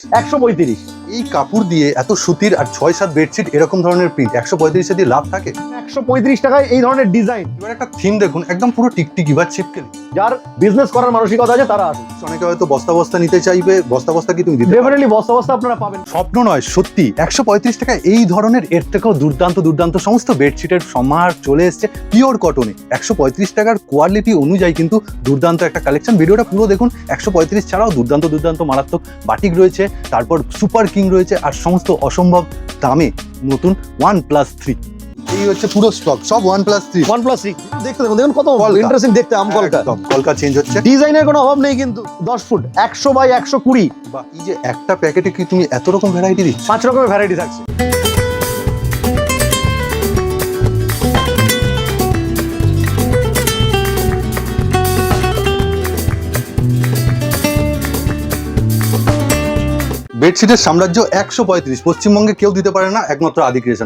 135। এই কাপড় দিয়ে এত সুতির আর 6-7 বেডশিট এরকম ধরনের প্রিন্ট 135 দিয়ে লাভ থাকে? 135 টাকায় এই ধরনের ডিজাইন। এবার একটা থিম দেখুন, একদম পুরো টিকটিকি বা ছিপকেলি। যার বিজনেস করার মানসিকতা আছে তারা আসুন। অনেকে হয়তো বস্তা বস্তা নিতে চাইবে, বস্তা বস্তা কি তুমি দিতে পারবে? ডেফিনেটলি বস্তা বস্তা আপনারা পাবেন। স্বপ্ন নয়, সত্যি 135 টাকায় এই ধরনের এর থেকেও দুর্দান্ত দুর্দান্ত সমস্ত বেডশিটের সমাহার চলে এসেছে পিওর কটনে। 135 টাকার কোয়ালিটি অনুযায়ী কিন্তু দুর্দান্ত একটা কালেকশন। ভিডিওটা পুরো দেখুন। 135 ছাড়াও দুর্দান্ত দুর্দান্ত মারাত্মক বাটিক রয়েছে, তারপর সুপার কিং রয়েছে, আর সমস্ত অসম্ভব দামে নতুন 1+3। এই হচ্ছে পুরো স্টক, সব 1+3। OnePlus 6 দেখতে দেখুন কত কলকা। ইন্টারেস্টিং দেখতে আমকলটা। একদম, কলকা চেঞ্জ হচ্ছে। ডিজাইনের কোনো অভাব নেই কিন্তু। 10 ফুট 100 বাই 120, বা এই যে একটা প্যাকেটে কি তুমি এত রকম ভ্যারাইটি দিচ্ছ? 5 রকমের ভ্যারাইটি থাকছে। বেডশিটের সাম্রাজ্য 135, পশ্চিমবঙ্গে কেউ দিতে পারে না, একমাত্র আদি ক্রিয়েশন।